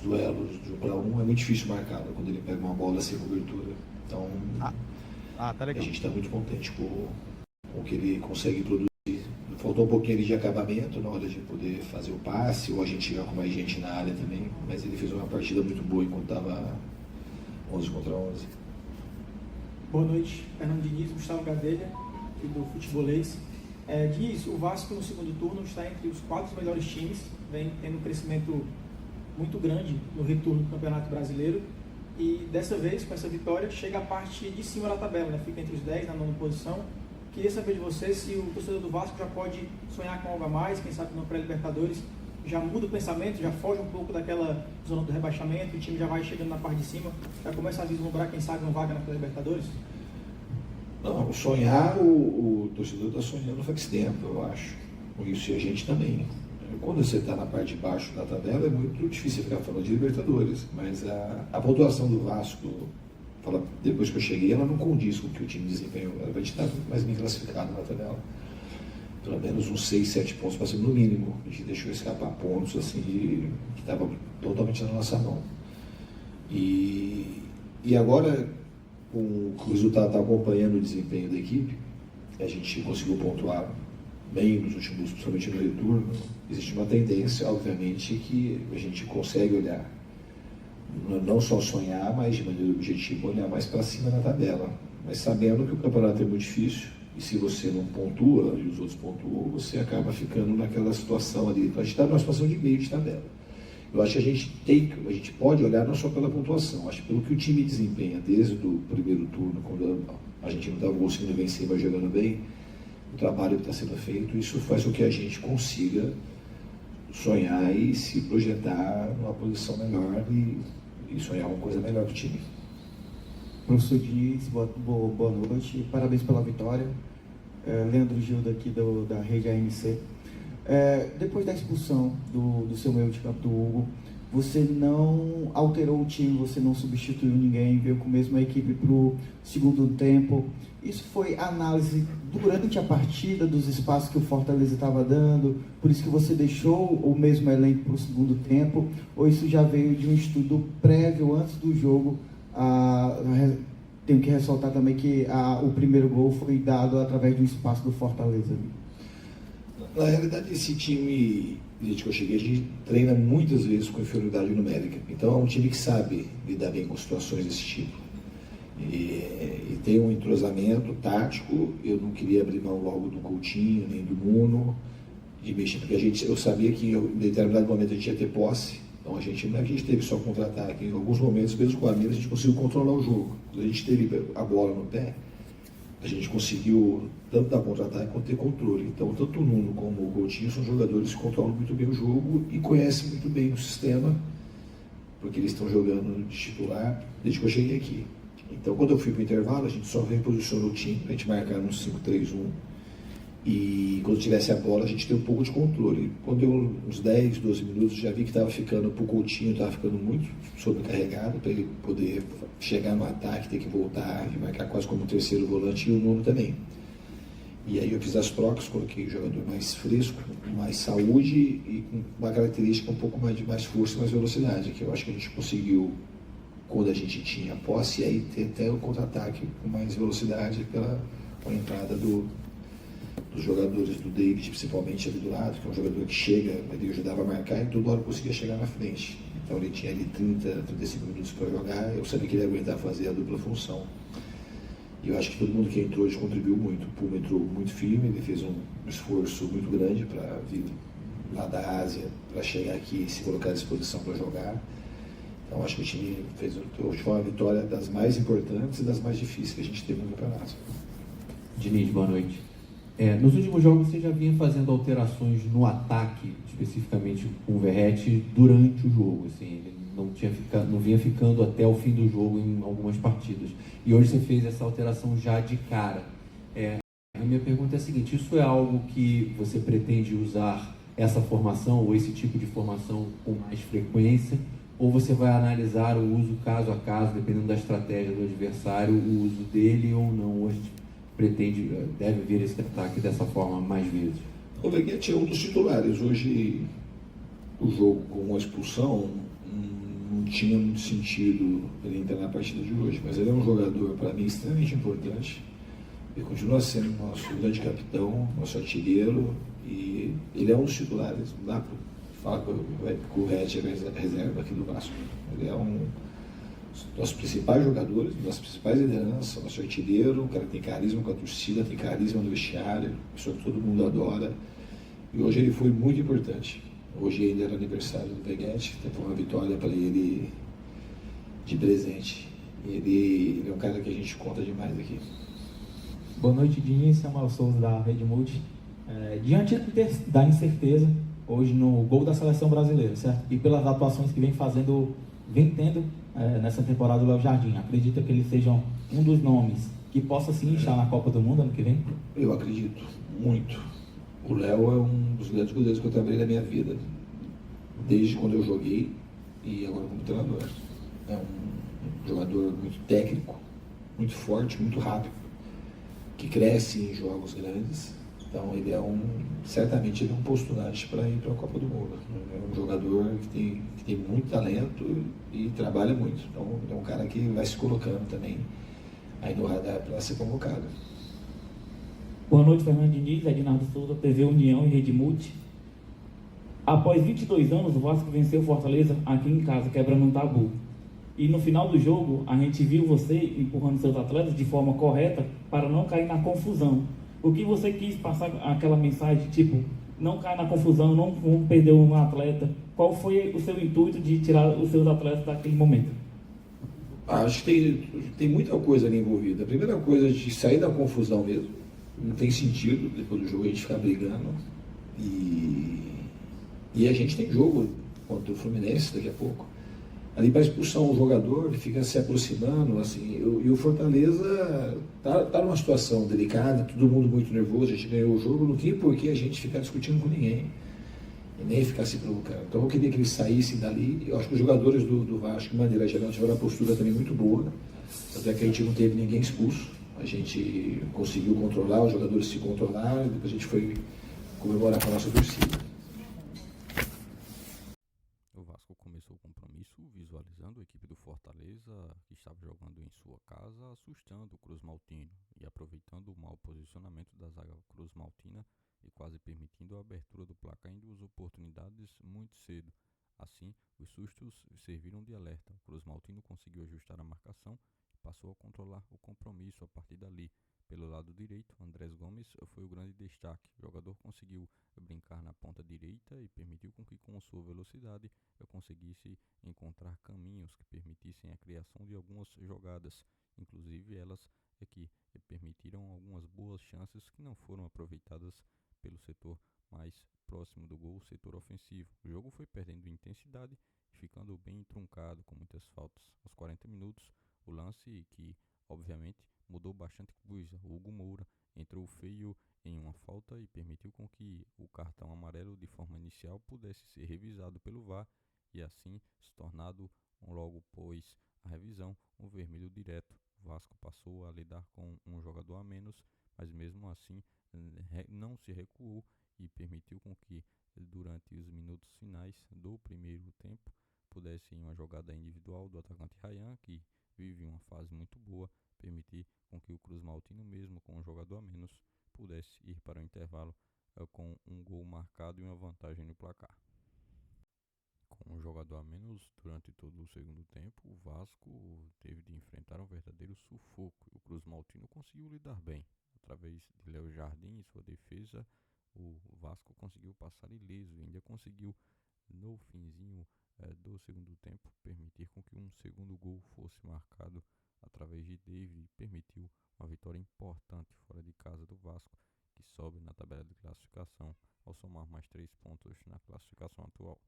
duelos de 1 para 1 é muito difícil marcá-lo quando ele pega uma bola sem cobertura. Então, tá a legal. gente está muito contente com o que ele consegue produzir. Faltou um pouquinho ali de acabamento na hora de poder fazer o passe, ou a gente chegar com mais gente na área também, mas ele fez uma partida muito boa enquanto estava 11 contra 11. Boa noite, Fernando Diniz, Gustavo Gadelha, aqui do Futebolês. Diniz, o Vasco no segundo turno está entre os 4 melhores times, vem tendo um crescimento muito grande no retorno do Campeonato Brasileiro, e dessa vez, com essa vitória, chega a parte de cima da tabela, né? Fica entre os 10 na 9ª posição. Queria saber de você se o torcedor do Vasco já pode sonhar com algo a mais, quem sabe no pré-Libertadores, já muda o pensamento, já foge um pouco daquela zona do rebaixamento, o time já vai chegando na parte de cima, já começa a vislumbrar, quem sabe, uma vaga na pré-Libertadores? Não, sonhar, o torcedor está sonhando faz tempo, eu acho. Isso e a gente também. Quando você está na parte de baixo da tabela, é muito difícil ficar falando de Libertadores, mas a pontuação do Vasco, depois que eu cheguei, ela não condiz com o que o time desempenhou. Ela vai estar mais bem classificado na tabela. Pelo menos uns 6, 7 pontos para cima no mínimo. A gente deixou escapar pontos assim que estavam totalmente na nossa mão. E agora, com o resultado está acompanhando o desempenho da equipe, a gente conseguiu pontuar bem nos últimos, principalmente no retorno. Existe uma tendência, obviamente, que a gente consegue olhar, não só sonhar, mas de maneira objetiva, olhar mais para cima na tabela. Mas sabendo que o campeonato é muito difícil, e se você não pontua e os outros pontuam, você acaba ficando naquela situação ali. Então a gente está numa situação de meio de tabela. Eu acho que a gente pode olhar não só pela pontuação, acho que pelo que o time desempenha desde o primeiro turno, quando a gente não estava conseguindo vencer, mas jogando bem, o trabalho que está sendo feito, isso faz com que a gente consiga sonhar e se projetar numa posição melhor e sonhar uma coisa melhor para o time. Professor Diniz, boa noite, parabéns pela vitória. Leandro Gilda aqui da Rede ANC. Depois da expulsão do seu meio de campo, do Hugo, você não alterou o time, você não substituiu ninguém, veio com a mesma equipe para o segundo tempo. Isso foi análise durante a partida dos espaços que o Fortaleza estava dando, por isso que você deixou o mesmo elenco para o segundo tempo, ou isso já veio de um estudo prévio antes do jogo? Tenho que ressaltar também que o primeiro gol foi dado através do espaço do Fortaleza. Na realidade, esse time, desde que eu cheguei, a gente treina muitas vezes com inferioridade numérica. Então, é um time que sabe lidar bem com situações desse tipo. E tem um entrosamento tático. Eu não queria abrir mão logo do Coutinho, nem do Nuno, de mexer, porque eu sabia que em determinado momento a gente ia ter posse. Então, não é que a gente teve só contra-ataque. Em alguns momentos, mesmo com a Minas, a gente conseguiu controlar o jogo. Quando a gente teve a bola no pé, a gente conseguiu tanto dar contra-ataque quanto ter controle. Então, tanto o Nuno como o Coutinho são jogadores que controlam muito bem o jogo e conhecem muito bem o sistema, porque eles estão jogando de titular desde que eu cheguei aqui. Então, quando eu fui para o intervalo, a gente só reposicionou o time para a gente marcar no 5-3-1. E quando tivesse a bola, a gente teve um pouco de controle. Quando deu uns 10, 12 minutos, já vi que estava ficando para o Coutinho, estava ficando muito sobrecarregado para ele poder chegar no ataque, ter que voltar e marcar quase como terceiro volante, e o Nuno também. E aí eu fiz as trocas, coloquei o jogador mais fresco, com mais saúde e com uma característica um pouco mais de mais força e mais velocidade, que eu acho que a gente conseguiu quando a gente tinha posse, e aí ter até o contra-ataque com mais velocidade com a entrada dos jogadores, do David, principalmente ali do lado, que é um jogador que chega, ele ajudava a marcar e toda hora conseguia chegar na frente. Então ele tinha ali 30, 35 minutos para jogar, eu sabia que ele ia aguentar fazer a dupla função. E eu acho que todo mundo que entrou hoje contribuiu muito. O Puma entrou muito firme, ele fez um esforço muito grande para vir lá da Ásia, para chegar aqui e se colocar à disposição para jogar. Então acho que o time hoje foi uma vitória das mais importantes e das mais difíceis que a gente teve no campeonato. Diniz, boa noite. Nos últimos jogos você já vinha fazendo alterações no ataque, especificamente com o Verratti, durante o jogo. Assim, ele não vinha ficando até o fim do jogo em algumas partidas. E hoje você fez essa alteração já de cara. A minha pergunta é a seguinte: isso é algo que você pretende usar essa formação ou esse tipo de formação com mais frequência? Ou você vai analisar o uso caso a caso, dependendo da estratégia do adversário, o uso dele ou não? Hoje deve vir esse ataque dessa forma mais vezes? O Verratti é um dos titulares. Hoje, o jogo com uma expulsão tinha muito sentido ele entrar na partida de hoje, mas ele é um jogador, para mim, extremamente importante. Ele continua sendo nosso grande capitão, nosso artilheiro, e ele é um dos titulares. Não dá para falar que o Red é reserva aqui do Vasco. Ele é um dos nossos principais jogadores, nossas principais lideranças, nosso artilheiro, um cara que tem carisma com a torcida, tem carisma no vestiário, pessoa que todo mundo adora. E hoje ele foi muito importante. Hoje ainda era aniversário do Veguete, tentou uma vitória para ele de presente. Ele é um cara que a gente conta demais aqui. Boa noite, Diniz, Samuel Souza da Rede Multi. Diante da incerteza, hoje no gol da seleção brasileira, certo? E pelas atuações que vem tendo nessa temporada do Léo Jardim, acredita que eles sejam um dos nomes que possa se inchar na Copa do Mundo ano que vem? Eu acredito, muito. O Léo é um dos grandes goleiros que eu trabalhei na minha vida, desde quando eu joguei e agora como treinador. É um jogador muito técnico, muito forte, muito rápido, que cresce em jogos grandes. Então ele certamente ele é um postulante para ir para a Copa do Mundo. É um jogador que tem muito talento e trabalha muito. Então é um cara que vai se colocando também aí no radar para ser convocado. Boa noite, Fernando Diniz, Ednardo Souza, TV União e Rede Multi. Após 22 anos, o Vasco venceu o Fortaleza aqui em casa, quebrando um tabu. E no final do jogo, a gente viu você empurrando seus atletas de forma correta para não cair na confusão. O que você quis passar aquela mensagem, tipo, não cair na confusão, não perder um atleta? Qual foi o seu intuito de tirar os seus atletas daquele momento? Acho que tem muita coisa ali envolvida. A primeira coisa é de sair da confusão mesmo. Não tem sentido, depois do jogo, a gente ficar brigando. E a gente tem jogo contra o Fluminense daqui a pouco. Ali para expulsar um jogador, ele fica se aproximando, assim, e o Fortaleza tá numa situação delicada, todo mundo muito nervoso, a gente ganhou o jogo, não tinha por que a gente ficar discutindo com ninguém, e nem ficar se provocando. Então eu queria que eles saíssem dali. Eu acho que os jogadores do Vasco, de maneira geral, tiveram uma postura também muito boa, até que a gente não teve ninguém expulso, a gente conseguiu controlar, os jogadores se controlaram, depois a gente foi comemorar com a nossa torcida. O Vasco começou o compromisso visualizando a equipe do Fortaleza, que estava jogando em sua casa, assustando o Cruz Maltino e aproveitando o mau posicionamento da zaga Cruz Maltina e quase permitindo a abertura do placar em duas oportunidades muito cedo. Assim, os sustos serviram de alerta. O Cruz Maltino conseguiu ajustar a marcação e passou a controlar o compromisso a partir dali. Pelo lado direito, Andrés Gomes foi o grande destaque. O jogador conseguiu brincar na ponta direita e permitiu com sua velocidade conseguisse encontrar caminhos que permitissem a criação de algumas jogadas, inclusive elas que permitiram algumas boas chances que não foram aproveitadas pelo setor mais próximo do gol, o setor ofensivo. O jogo foi perdendo intensidade e ficando bem truncado, com muitas faltas. Aos 40 minutos, o lance que, obviamente, mudou bastante coisa. O Hugo Moura entrou feio em uma falta e permitiu com que o cartão amarelo de forma inicial pudesse ser revisado pelo VAR e assim se tornado, logo após a revisão, um vermelho direto. O Vasco passou a lidar com um jogador a menos, mas mesmo assim não se recuou e permitiu com que durante os minutos finais do primeiro tempo pudesse, em uma jogada individual do atacante Ryan, que vive uma fase muito boa, permitir com que o Cruz Maltino, mesmo com um jogador a menos, pudesse ir para o intervalo com um gol marcado e uma vantagem no placar. Com um jogador a menos durante todo o segundo tempo, o Vasco teve de enfrentar um verdadeiro sufoco e o Cruz Maltino conseguiu lidar bem. Através de Léo Jardim e sua defesa, o Vasco conseguiu passar ileso e ainda conseguiu, no finzinho do segundo tempo, permitir com que um segundo gol fosse marcado através de David e permitiu uma vitória importante fora de casa do Vasco, que sobe na tabela de classificação ao somar mais 3 pontos na classificação atual.